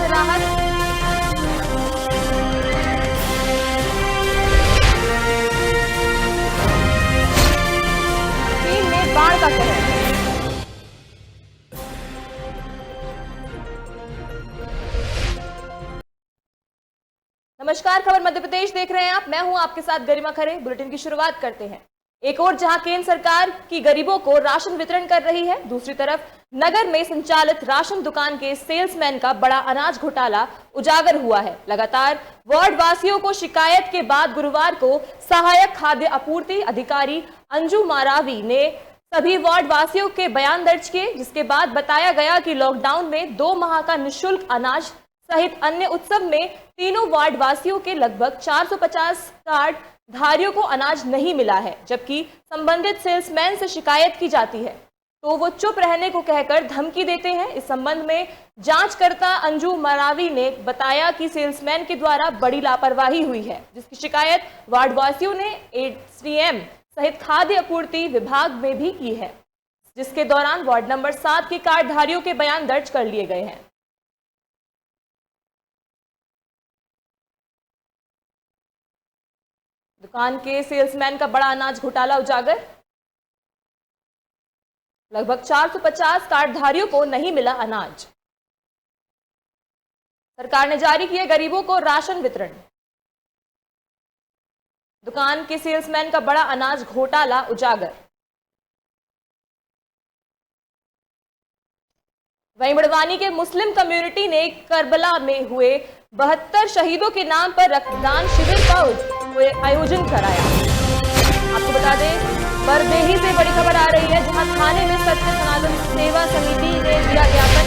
है राहत। चीन में बाढ़ का कहर। नमस्कार, खबर मध्य प्रदेश देख रहे हैं आप। मैं हूं आपके साथ गरिमा खरे। बुलेटिन की शुरुआत करते हैं। एक ओर जहां केंद्र सरकार की गरीबों को राशन वितरण कर रही है, दूसरी तरफ नगर में संचालित राशन दुकान के सेल्समैन का बड़ा अनाज घोटाला उजागर हुआ है। लगातार वार्ड वासियों को शिकायत के बाद गुरुवार को सहायक खाद्य आपूर्ति अधिकारी अंजू मारावी ने सभी वार्ड वासियों के बयान दर्ज किए, जिसके बाद बताया गया कि लॉकडाउन में 2 माह का निःशुल्क अनाज सहित अन्य उत्सव में तीनों वार्ड वासियों के लगभग 450 कार्ड धारियों को अनाज नहीं मिला है। जबकि संबंधित सेल्समैन से शिकायत की जाती है तो वो चुप रहने को कहकर धमकी देते हैं। इस संबंध में जांचकर्ता अंजू मरावी ने बताया कि सेल्समैन के द्वारा बड़ी लापरवाही हुई है, जिसकी शिकायत वार्ड वासियों ने एसडीएम सहित खाद्य आपूर्ति विभाग में भी की है, जिसके दौरान वार्ड नंबर 7 के कार्डधारियों के बयान दर्ज कर लिए गए हैं। दुकान के सेल्समैन का बड़ा अनाज घोटाला उजागर। लगभग 450 कार्डधारियों को नहीं मिला अनाज। सरकार ने जारी किए गरीबों को राशन वितरण। दुकान के सेल्समैन का बड़ा अनाज घोटाला उजागर। वहीं बड़वानी के मुस्लिम कम्युनिटी ने करबला में हुए 72 शहीदों के नाम पर रक्तदान शिविर का आयोजन कराया। आपको बता दें, बरदेही से बड़ी खबर आ रही है, जहां थाने में सत्य सनातन सेवा समिति ने दिया ज्ञापन।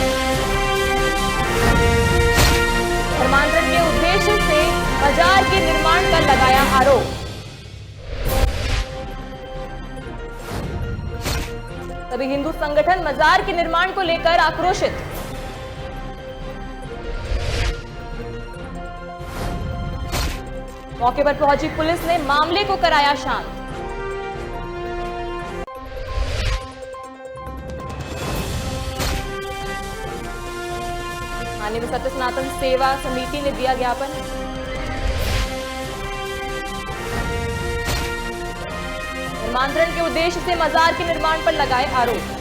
धर्मांतरण के उद्देश्य से बाजार के निर्माण का लगाया आरोप। सभी हिंदू संगठन मजार के निर्माण को लेकर आक्रोशित। मौके पर पहुंची पुलिस ने मामले को कराया शांत। थाने में सत्य सनातन सेवा समिति ने दिया ज्ञापन। धर्मांतरण के उद्देश्य से मजार के निर्माण पर लगाए आरोप।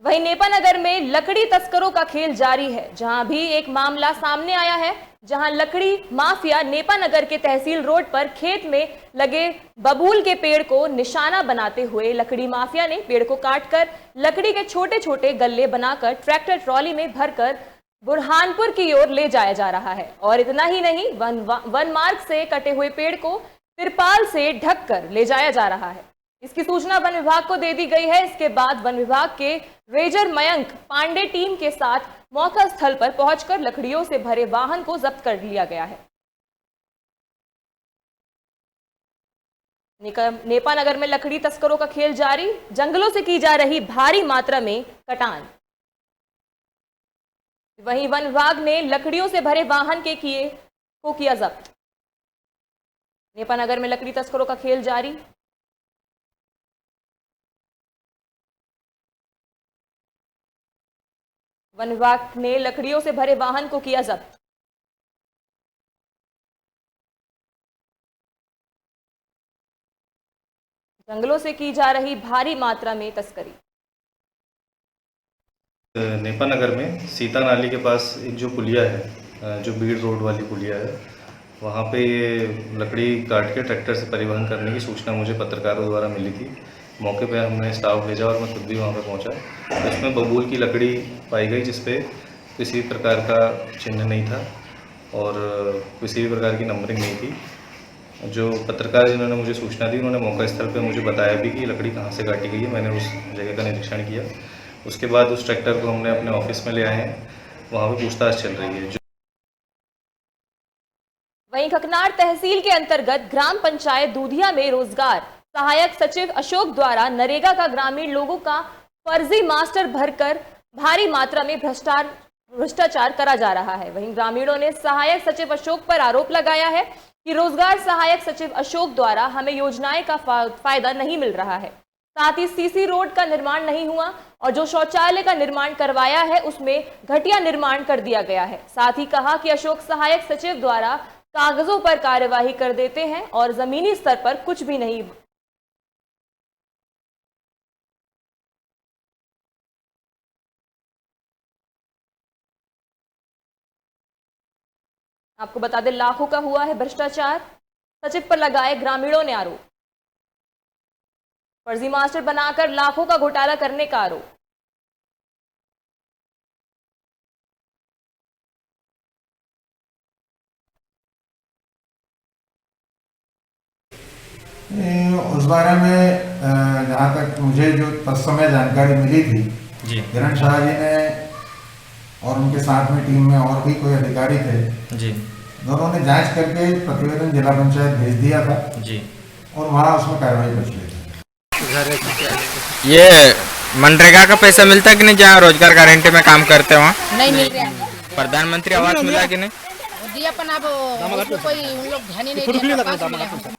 वहीं नेपानगर में लकड़ी तस्करों का खेल जारी है, जहां भी एक मामला सामने आया है, जहां लकड़ी माफिया नेपानगर के तहसील रोड पर खेत में लगे बबूल के पेड़ को निशाना बनाते हुए लकड़ी माफिया ने पेड़ को काटकर लकड़ी के छोटे छोटे गल्ले बनाकर ट्रैक्टर ट्रॉली में भरकर बुरहानपुर की ओर ले जाया जा रहा है। और इतना ही नहीं, वन मार्ग से कटे हुए पेड़ को तिरपाल से ढककर ले जाया जा रहा है। इसकी सूचना वन विभाग को दे दी गई है। इसके बाद वन विभाग के रेंजर मयंक पांडे टीम के साथ मौका स्थल पर पहुंचकर लकड़ियों से भरे वाहन को जब्त कर लिया गया है। नेपानगर में लकड़ी तस्करों का खेल जारी, जंगलों से की जा रही भारी मात्रा में कटान। वहीं वन विभाग ने लकड़ियों से भरे वाहन के किया जब्त। नेपानगर में लकड़ी तस्करों का खेल जारी। वन विभाग ने लकड़ियों से भरे वाहन को किया जब्त। जंगलों से की जा रही भारी मात्रा में तस्करी। नेपानगर में सीता नाली के पास एक जो पुलिया है, जो बीड़ रोड वाली पुलिया है, वहाँ पे ये लकड़ी काट के ट्रैक्टर से परिवहन करने की सूचना मुझे पत्रकारों द्वारा मिली थी। मौके पे हमने स्टाफ भेजा और मैं खुद भी वहाँ पे पहुँचा। इसमें बबूल की लकड़ी पाई गई, जिसपे किसी प्रकार का चिन्ह नहीं था और किसी भी प्रकार की नंबरिंग नहीं थी। जो पत्रकार जिन्होंने मुझे सूचना दी, उन्होंने मौका स्थल पे मुझे बताया भी कि लकड़ी कहाँ से काटी गई है। मैंने उस जगह का निरीक्षण किया। उसके बाद उस ट्रैक्टर को हमने अपने ऑफिस में ले आए हैं, वहाँ पे पूछताछ चल रही है। वहीं खकनार तहसील के अंतर्गत ग्राम पंचायत दूधिया में रोजगार सहायक सचिव अशोक द्वारा नरेगा का ग्रामीण लोगों का फर्जी मास्टर भरकर भारी मात्रा में भ्रष्टाचार करा जा रहा है। वहीं ग्रामीणों ने सहायक सचिव अशोक पर आरोप लगाया है कि रोजगार सहायक सचिव अशोक द्वारा हमें योजनाएं का फायदा नहीं मिल रहा है। साथ ही सीसी रोड का निर्माण नहीं हुआ और जो शौचालय का निर्माण करवाया है उसमें घटिया निर्माण कर दिया गया है। साथ ही कहा कि अशोक सहायक सचिव द्वारा कागजों पर कार्यवाही कर देते हैं और जमीनी स्तर पर कुछ भी नहीं। आपको बता दें, लाखों का हुआ है भ्रष्टाचार, सचिव पर लगाए ग्रामीणों ने आरोप। फर्जी मास्टर बनाकर लाखों का घोटाला करने का आरोप। उस बारे में जहाँ तक मुझे जो तत्समय जानकारी मिली थी जी किरण शाह जी ने और उनके साथ में टीम में और भी कोई अधिकारी थे जी दोनों ने जांच करके प्रतिवेदन जिला पंचायत भेज दिया था जी और वहाँ उसमें कार्रवाई कर ली थी। ये मनरेगा का पैसा मिलता है कि नहीं, जहाँ रोजगार गारंटी में काम करते हैं वहाँ नहीं मिल रहा है। प्रधानमंत्री आवास मिला कि नहीं? दिया अपन अब उसको कोई उन लोग ध्यान ही नहीं दिया।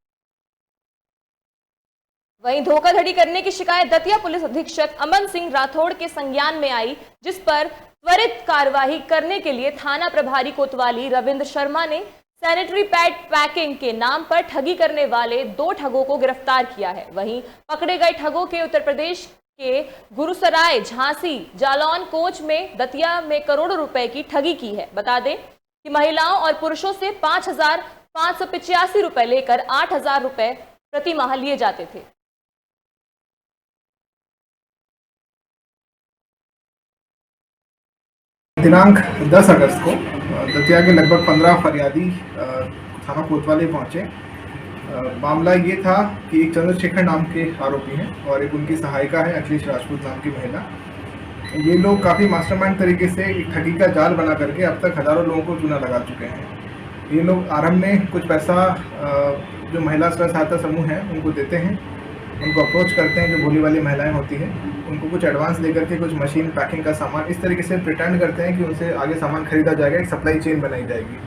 वहीं धोखाधड़ी करने की शिकायत दतिया पुलिस अधीक्षक अमन सिंह राठौड़ के संज्ञान में आई, जिस पर त्वरित कार्यवाही करने के लिए थाना प्रभारी कोतवाली रविंद्र शर्मा ने सैनिटरी पैड पैकिंग के नाम पर ठगी करने वाले 2 ठगों को गिरफ्तार किया है। वहीं पकड़े गए ठगों के उत्तर प्रदेश के गुरुसराय, झांसी, जालौन कोच में दतिया में करोड़ों रुपए की ठगी की है। बता दें कि महिलाओं और पुरुषों से 5,585 रुपए लेकर 8,000 रुपए प्रति माह लिए जाते थे। दिनांक 10 अगस्त को दतिया के लगभग 15 फरियादी थाना कोतवाली पहुंचे। मामला ये था कि एक चंद्रशेखर नाम के आरोपी हैं और एक उनकी सहायिका है अखिलेश राजपूत नाम की महिला। ये लोग काफ़ी मास्टरमाइंड तरीके से एक ठगी का जाल बना करके अब तक हज़ारों लोगों को चूना लगा चुके हैं। ये लोग आरंभ में कुछ पैसा जो महिला स्व सहायता समूह है उनको देते हैं, उनको अप्रोच करते हैं, जो भोली वाली महिलाएं होती हैं उनको कुछ एडवांस देकर के कुछ मशीन पैकिंग का सामान इस तरीके से प्रिटेंड करते हैं कि उनसे आगे सामान खरीदा जाएगा, एक सप्लाई चेन बनाई जाएगी।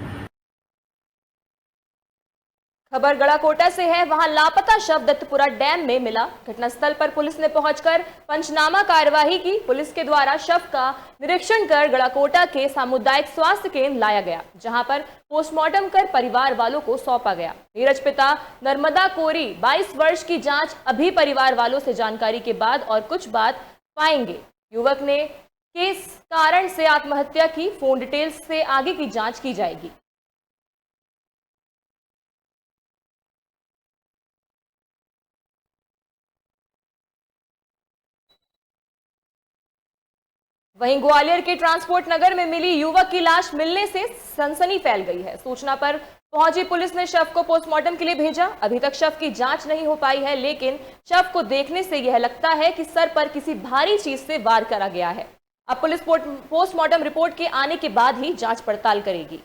खबर गड़ाकोटा से है, वहां लापता शव दत्तपुरा डैम में मिला। घटनास्थल पर पुलिस ने पहुंचकर पंचनामा कार्यवाही की। पुलिस के द्वारा शव का निरीक्षण कर गड़ाकोटा के सामुदायिक स्वास्थ्य केंद्र लाया गया, जहां पर पोस्टमार्टम कर परिवार वालों को सौंपा गया। नीरज पिता नर्मदा कोरी 22 वर्ष की जांच अभी परिवार वालों से जानकारी के बाद और कुछ बात पाएंगे। युवक ने किस कारण से आत्महत्या की, फोन डिटेल्स से आगे की जांच की जाएगी। वहीं ग्वालियर के ट्रांसपोर्ट नगर में मिली युवक की लाश मिलने से सनसनी फैल गई है। सूचना पर पहुंची पुलिस ने शव को पोस्टमार्टम के लिए भेजा। अभी तक शव की जांच नहीं हो पाई है, लेकिन शव को देखने से यह लगता है कि सर पर किसी भारी चीज से वार करा गया है। अब पुलिस पोस्टमार्टम रिपोर्ट के आने के बाद ही जांच पड़ताल करेगी।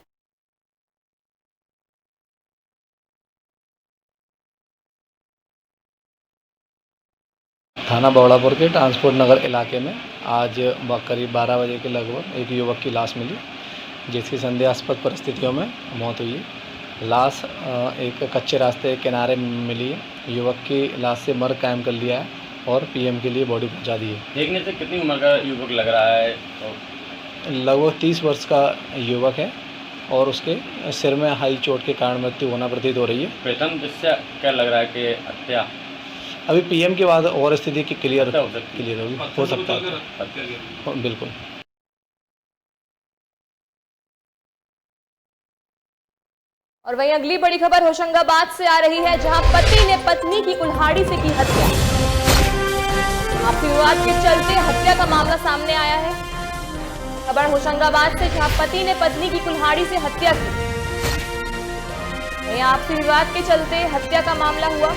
थाना बौड़ापुर के ट्रांसपोर्ट नगर इलाके में आज करीब 12 बजे के लगभग एक युवक की लाश मिली, जिसकी संदेहास्पद परिस्थितियों में मौत हुई है। लाश एक कच्चे रास्ते के किनारे मिली है। युवक की लाश से मर्ग कायम कर लिया है और पीएम के लिए बॉडी पहुंचा दी है। देखने से कितनी उम्र का युवक लग रहा है? लगभग 30 वर्ष का युवक है और उसके सिर में हाई चोट के कारण मृत्यु होना प्रतीत हो रही है। प्रथम दृष्टया क्या लग रहा है कि हत्या? अभी पीएम के बाद और स्थिति की क्लियर होगी, हो सकता है बिल्कुल। और वहीं अगली बड़ी खबर होशंगाबाद से आ रही है, जहां पति ने पत्नी की कुल्हाड़ी से की हत्या। आपसी विवाद के चलते हत्या का मामला सामने आया है। खबर होशंगाबाद से, जहां पति ने पत्नी की कुल्हाड़ी से हत्या की। वहीं आपसी विवाद के चलते हत्या का मामला हुआ।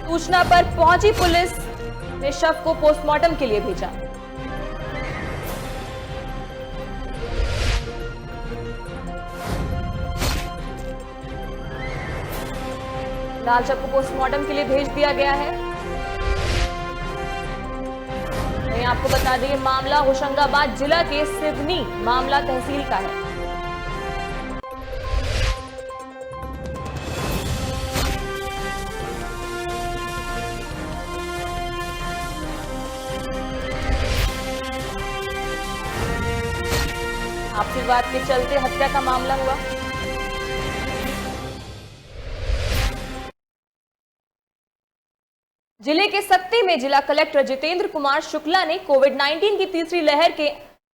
सूचना पर पहुंची पुलिस ने शव को पोस्टमार्टम के लिए भेजा। लाल शव को पोस्टमार्टम के लिए भेज दिया गया है। वहीं आपको बता दें, मामला होशंगाबाद जिला के सिवनी मामला तहसील का है। आपसी विवाद के चलते हत्या का मामला हुआ। जिले के सक्ती में जिला कलेक्टर जितेंद्र कुमार शुक्ला ने कोविड-19 की तीसरी लहर के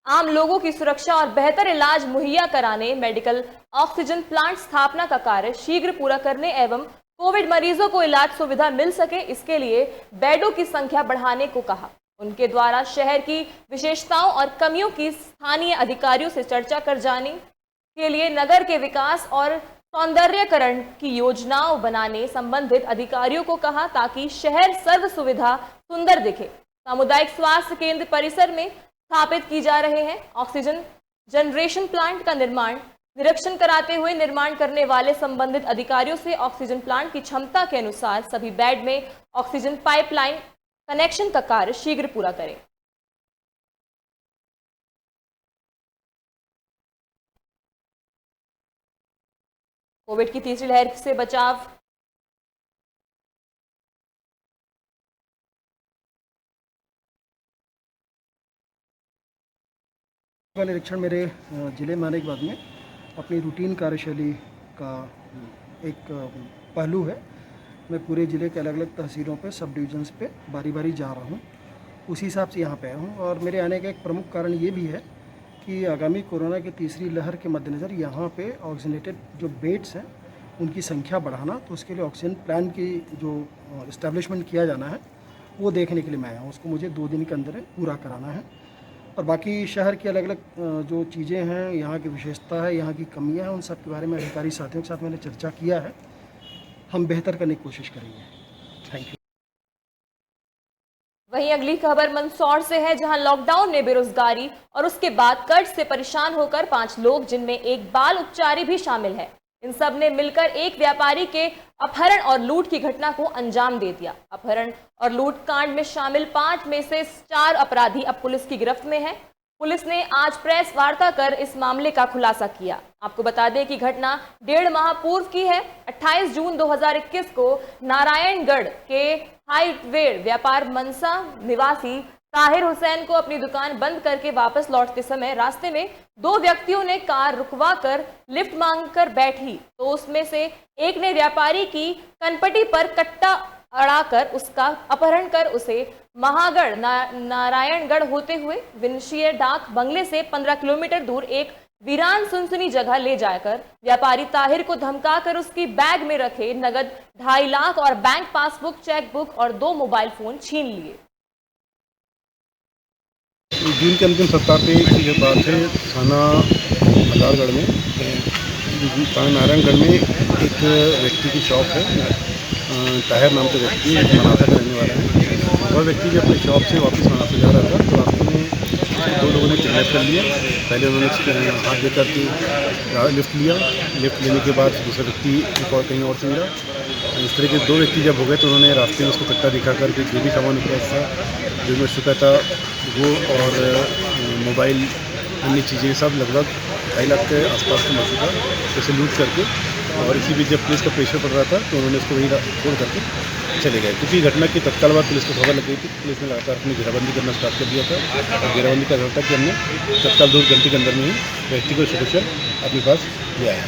आम लोगों की सुरक्षा और बेहतर इलाज मुहैया कराने मेडिकल ऑक्सीजन प्लांट स्थापना का कार्य शीघ्र पूरा करने एवं कोविड मरीजों को इलाज सुविधा मिल सके इसके लिए बेडों की संख्या बढ़ाने को कहा। उनके द्वारा शहर की विशेषताओं और कमियों की स्थानीय अधिकारियों से चर्चा कर जाने के लिए नगर के विकास और सौंदर्यकरण की योजनाओं बनाने संबंधित अधिकारियों को कहा ताकि शहर सर्व सुविधा सुंदर दिखे। सामुदायिक स्वास्थ्य केंद्र परिसर में स्थापित की जा रहे हैं ऑक्सीजन जनरेशन प्लांट का निरीक्षण कराते हुए निर्माण करने वाले संबंधित अधिकारियों से ऑक्सीजन प्लांट की क्षमता के अनुसार सभी बेड में ऑक्सीजन पाइपलाइन कनेक्शन का कार्य शीघ्र पूरा करें। कोविड की तीसरी लहर से बचाव का निरीक्षण मेरे जिले में आने के बाद में अपनी रूटीन कार्यशैली का एक पहलू है। मैं पूरे ज़िले के अलग अलग तहसीलों पे सब डिविजन्स पे बारी बारी जा रहा हूँ, उसी हिसाब से यहाँ पे आया हूँ। और मेरे आने का एक प्रमुख कारण ये भी है कि आगामी कोरोना की तीसरी लहर के मद्देनज़र यहाँ पे ऑक्सीजनेटेड जो बेड्स हैं उनकी संख्या बढ़ाना, तो उसके लिए ऑक्सीजन प्लान की जो इस्टेब्लिशमेंट किया जाना है वो देखने के लिए मैं आया हूँ। उसको मुझे 2 दिन के अंदर पूरा कराना है। और बाकी शहर की अलग अलग जो चीज़ें हैं, यहाँ की विशेषता है, यहाँ की कमियाँ हैं, उन सब के बारे में अधिकारी साथियों के साथ मैंने चर्चा किया है। हम बेहतर करने की कोशिश करेंगे। Thank you. वहीं अगली खबर मंदसौर से है, जहां लॉकडाउन ने बेरोजगारी और उसके बाद कर्ज से परेशान होकर 5 लोग, जिनमें एक बाल उपचारी भी शामिल है, इन सब ने मिलकर एक व्यापारी के अपहरण और लूट की घटना को अंजाम दे दिया। अपहरण और लूट कांड में शामिल 5 में से 4 अपराधी अब पुलिस की गिरफ्त में हैं। पुलिस ने आज प्रेस वार्ता कर इस मामले का खुलासा किया। आपको बता दें कि घटना 1.5 माह पूर्व की है। 28 जून 2021 को नारायणगढ़ के हाईवेयर व्यापार मनसा निवासी ताहिर हुसैन को अपनी दुकान बंद करके वापस लौटते समय रास्ते में 2 व्यक्तियों ने कार रुकवाकर लिफ्ट मांगकर बैठी, तो उसमें से एक ने व्यापारी की कनपटी पर कट्टा अड़ाकर उसका अपहरण कर उसे महागढ़ नारायणगढ़ होते हुए विंशीय डाक बंगले से 15 किलोमीटर दूर एक वीरान सुनसुनी जगह ले जाकर व्यापारी ताहिर को धमकाकर उसकी बैग में रखे नगद 2.5 लाख और बैंक पासबुक, चेकबुक और 2 मोबाइल फोन छीन लिए। जून के अंतिम सप्ताह पे ये बात है, थाना हजारगढ़ में, थाना नारायणगढ़ में एक व्यक्ति की शॉप है, ताहिर नाम के व्यक्ति, मनासा का रहने वाला है। वह व्यक्ति जब अपनी शॉप से वापस मनासा जा रहा था तो रास्ते में 2 लोगों ने किडनैप कर लिया। पहले उन्होंने हाथ देकर के लिफ्ट लिया, लिफ्ट लेने के बाद दूसरा व्यक्ति एक और कहीं और से मिला। इस तरह के 2 व्यक्ति जब हो गए तो उन्होंने रास्ते में उसको कट्टा दिखा करके जो भी सामान उपलब्ध था, जो मैं चुका था वो और मोबाइल, अन्य चीज़ें सब लगभग 2.5 लाख के आसपास का मौजूद था, उसे लूट करके। और इसी बीच जब पुलिस का प्रेशर पड़ रहा था तो उन्होंने उसको वहीं छोड़ करके चले गए। क्योंकि घटना की तत्काल बाद पुलिस को खबर लग गई थी, पुलिस ने लगातार अपनी घेराबंदी करना स्टार्ट कर दिया था। और घेराबंदी का था कि हमने तत्काल 2 घंटे के अंदर में ही व्यक्ति को सकुशल अपने पास ले आया।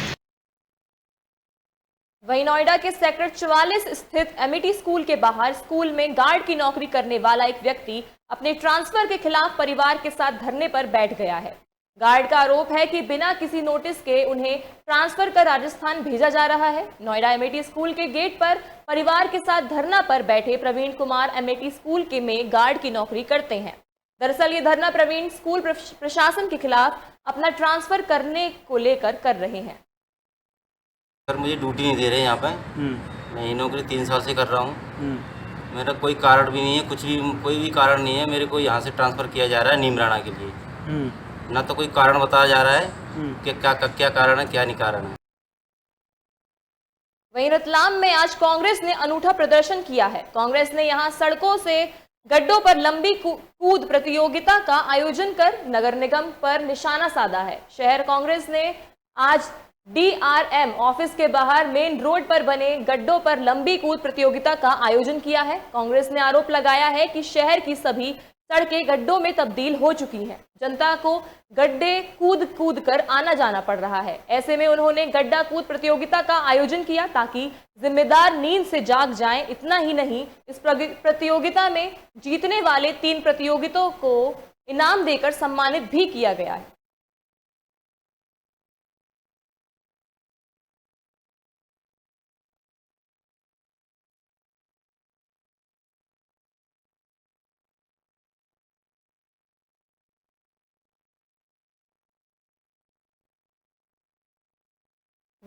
वहीं नोएडा के सेक्टर 44 स्थित एमईटी स्कूल के बाहर स्कूल में गार्ड की नौकरी करने वाला एक व्यक्ति अपने ट्रांसफर के खिलाफ परिवार के साथ धरने पर बैठ गया है। गार्ड का आरोप है कि बिना किसी नोटिस के उन्हें ट्रांसफर कर राजस्थान भेजा जा रहा है। नोएडा एमईटी स्कूल के गेट पर परिवार के साथ धरना पर बैठे प्रवीण कुमार एमईटी स्कूल के में गार्ड की नौकरी करते हैं। दरअसल ये धरना प्रवीण स्कूल प्रशासन के खिलाफ अपना ट्रांसफर करने को लेकर कर रहे हैं। सर मुझे ड्यूटी नहीं दे रहे यहाँ पे, मैं ये नौकरी 3 साल से कर रहा हूँ। मेरा कोई कारण भी नहीं है, कुछ भी कोई भी कारण नहीं है। मेरे को यहाँ से ट्रांसफ़र किया जा रहा है नीमराना के लिए, ना तो कोई कारण बताया जा रहा है कि क्या कारण है, क्या नहीं कारण है। वहीं रतलाम में आज कांग्रेस ने अनूठा प्रदर्शन किया है। कांग्रेस ने यहां सड़कों से गड्ढों पर लंबी कूद प्रतियोगिता का आयोजन कर नगर निगम पर निशाना साधा है। शहर कांग्रेस ने आज DRM ऑफिस के बाहर मेन रोड पर बने गड्ढों पर लंबी कूद प्रतियोगिता का आयोजन किया है। कांग्रेस ने आरोप लगाया है कि शहर की सभी सड़कें गड्ढों में तब्दील हो चुकी हैं। जनता को गड्ढे कूद कूद कर आना जाना पड़ रहा है। ऐसे में उन्होंने गड्ढा कूद प्रतियोगिता का आयोजन किया ताकि जिम्मेदार नींद से जाग जाएं। इतना ही नहीं, इस प्रतियोगिता में जीतने वाले 3 प्रतियोगितों को इनाम देकर सम्मानित भी किया गया है।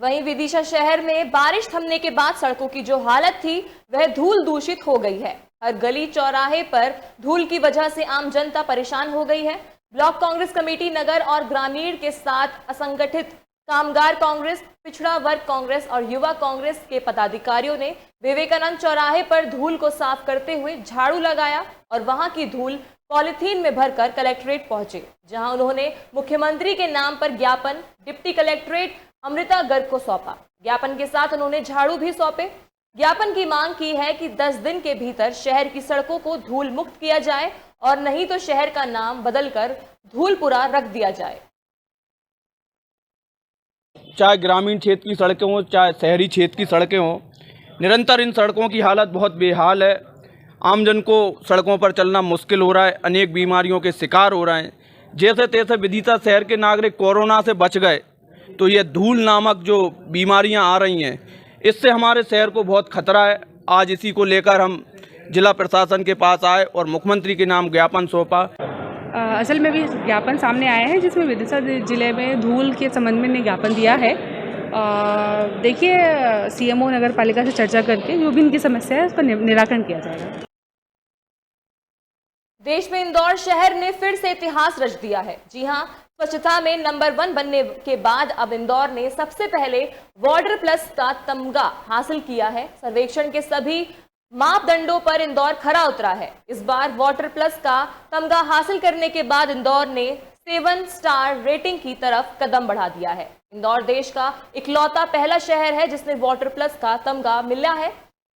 वहीं विदिशा शहर में बारिश थमने के बाद सड़कों की जो हालत थी वह धूल दूषित हो गई है। हर गली चौराहे पर धूल की वजह से आम जनता परेशान हो गई है। ब्लॉक कांग्रेस कमेटी नगर और ग्रामीण के साथ असंगठित कामगार कांग्रेस, पिछड़ा वर्ग कांग्रेस और युवा कांग्रेस के पदाधिकारियों ने विवेकानंद चौराहे पर धूल को साफ करते हुए झाड़ू लगाया और वहां की धूल पॉलीथीन में भरकर कलेक्ट्रेट पहुंचे, जहां उन्होंने मुख्यमंत्री के नाम पर ज्ञापन डिप्टी कलेक्ट्रेट अमृता गर्ग को सौंपा। ज्ञापन के साथ उन्होंने झाड़ू भी सौंपे। ज्ञापन की मांग की है कि 10 दिन के भीतर शहर की सड़कों को धूल मुक्त किया जाए और नहीं तो शहर का नाम बदलकर धूलपुरा रख दिया जाए। चाहे ग्रामीण क्षेत्र की सड़कें हों, चाहे शहरी क्षेत्र की सड़कें हों, निरंतर इन सड़कों की हालत बहुत बेहाल है। आमजन को सड़कों पर चलना मुश्किल हो रहा है, अनेक बीमारियों के शिकार हो रहे हैं। जैसे तैसे विदिशा शहर के नागरिक कोरोना से बच गए तो ये धूल नामक जो बीमारियां आ रही हैं, इससे हमारे शहर को बहुत खतरा है। आज इसी को लेकर हम जिला प्रशासन के पास आए और मुख्यमंत्री के नाम ज्ञापन सौंपा। असल में भी ज्ञापन सामने आया है जिसमें विदिशा जिले में धूल के संबंध में ज्ञापन दिया है। देखिए, सीएमओ नगर पालिका से चर्चा करके जो भी इनकी समस्या है उसका निराकरण किया जाएगा। देश में इंदौर शहर ने फिर से इतिहास रच दिया है। जी हां, स्वच्छता में नंबर 1 बनने के बाद अब इंदौर ने सबसे पहले वाटर प्लस का तमगा हासिल किया है। सर्वेक्षण के सभी मापदंडों पर इंदौर खरा उतरा है। इस बार वाटर प्लस का तमगा हासिल करने के बाद इंदौर ने 7 स्टार रेटिंग की तरफ कदम बढ़ा दिया है। इंदौर देश का इकलौता पहला शहर है जिसने वाटर प्लस का तमगा मिला है।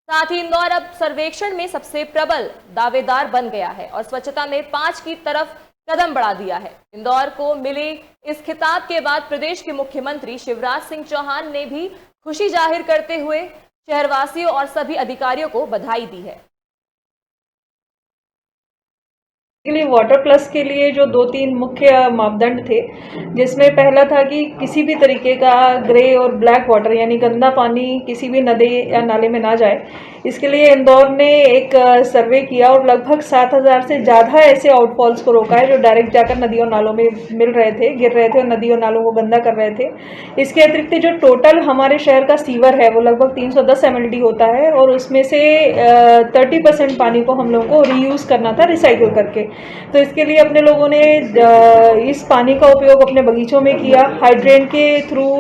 साथ ही इंदौर अब सर्वेक्षण में सबसे प्रबल दावेदार बन गया है और स्वच्छता में 5 की तरफ कदम बढ़ा दिया है। इंदौर को मिले इस खिताब के बाद प्रदेश के मुख्यमंत्री शिवराज सिंह चौहान ने भी खुशी जाहिर करते हुए शहरवासियों और सभी अधिकारियों को बधाई दी है। के लिए वाटर प्लस के लिए जो 2-3 मुख्य मापदंड थे, जिसमें पहला था कि किसी भी तरीके का ग्रे और ब्लैक वाटर यानी गंदा पानी किसी भी नदी या नाले में ना जाए। इसके लिए इंदौर ने एक सर्वे किया और लगभग 7,000 से ज़्यादा ऐसे आउटफॉल्स को रोका है जो डायरेक्ट जाकर नदियों नालों में मिल रहे थे, गिर रहे थे और नदियों नालों को गंदा कर रहे थे। इसके अतिरिक्त जो टोटल हमारे शहर का सीवर है वो लगभग 310 mld होता है और उसमें से 30% पानी को हम लोगों को रीयूज़ करना था रिसाइकिल करके। तो इसके लिए अपने लोगों ने इस पानी का उपयोग अपने बगीचों में किया हाइड्रेंट के थ्रू।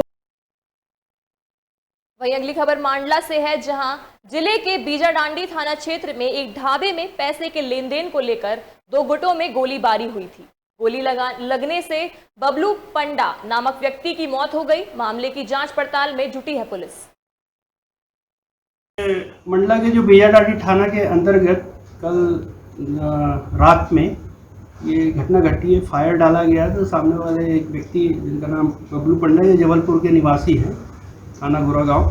वहीं अगली खबर मांडला से है, जहां जिले के बीजाडांडी थाना क्षेत्र में एक ढाबे में पैसे के लेन देन को लेकर 2 गुटों में गोलीबारी हुई थी। गोली लगने से बबलू पंडा नामक व्यक्ति की मौत हो गई। मामले की जांच पड़ताल में जुटी है पुलिस। मंडला के जो बीजाडांडी थाना के अंतर्गत कल रात में ये घटना घटी है। फायर डाला गया तो सामने वाले एक व्यक्ति जिनका नाम बबलू पंडा, ये जबलपुर के निवासी हैं, थाना गोरागांव,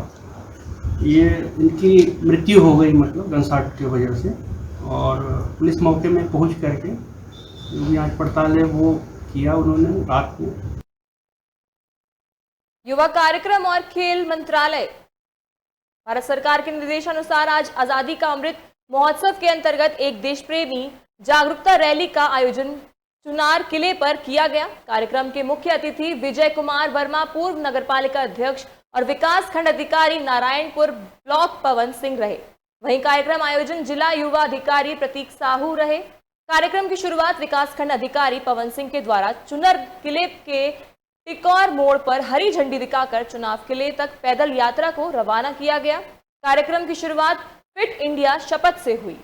ये इनकी मृत्यु हो गई मतलब गनशॉट की वजह से। और पुलिस मौके में पहुंच करके जो भी जांच पड़ताल है वो किया उन्होंने रात में। युवा कार्यक्रम और खेल मंत्रालय भारत सरकार के निर्देशानुसार आज आजादी का अमृत महोत्सव के अंतर्गत एक देश प्रेमी जागरूकता रैली का आयोजन चुनार किले पर किया गया। कार्यक्रम के मुख्य अतिथि विजय कुमार वर्मा, पूर्व नगरपालिका अध्यक्ष और विकास खंड अधिकारी नारायणपुर ब्लॉक पवन सिंह रहे। वहीं कार्यक्रम आयोजन जिला युवा अधिकारी प्रतीक साहू रहे। कार्यक्रम की शुरुआत विकास खंड अधिकारी पवन सिंह के द्वारा चुनार किले के टिकौर मोड़ पर हरी झंडी दिखाकर चुनाव किले तक पैदल यात्रा को रवाना किया गया। कार्यक्रम की शुरुआत फिट इंडिया शपथ से हुई।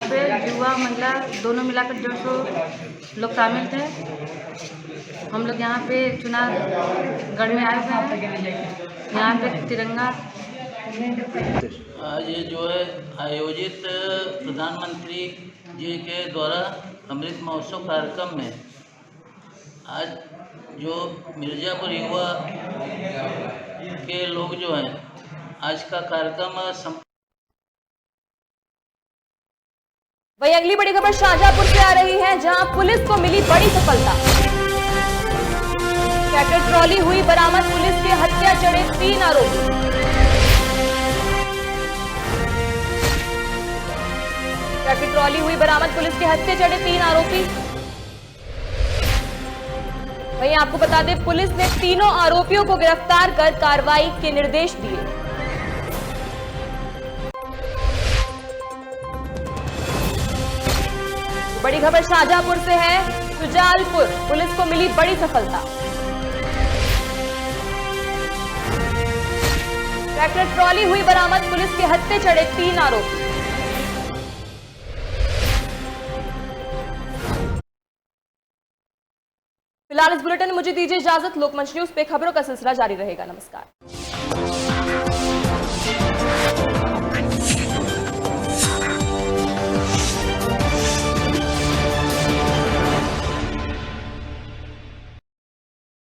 युवा महिला दोनों मिलाकर 150 लोग शामिल थे। हम लोग यहाँ पे चुनाव गढ़ में आए हुए हैं। यहाँ पे तिरंगा आज जो है आयोजित प्रधानमंत्री जी के द्वारा अमृत महोत्सव कार्यक्रम में आज जो मिर्ज़ापुर युवा के लोग जो हैं आज का कार्यक्रम वहीं अगली बड़ी खबर शाहजहांपुर से आ रही है, जहां पुलिस को मिली बड़ी सफलता। ट्रैक्टर ट्रॉली हुई बरामद, पुलिस के हत्या चढ़े 3 आरोपी। ट्रैक्टर ट्रॉली हुई बरामद, पुलिस के हत्या चढ़े 3 आरोपी। वहीं आपको बता दें, पुलिस ने तीनों आरोपियों को गिरफ्तार कर कार्रवाई के निर्देश दिए। बड़ी खबर शाहजहांपुर से है, सुजालपुर पुलिस को मिली बड़ी सफलता। ट्रैक्टर ट्रॉली हुई बरामद, पुलिस के हत्थे चढ़े 3 आरोपी। फिलहाल इस बुलेटिन में मुझे दीजिए इजाजत। लोकमंच न्यूज पे खबरों का सिलसिला जारी रहेगा। नमस्कार।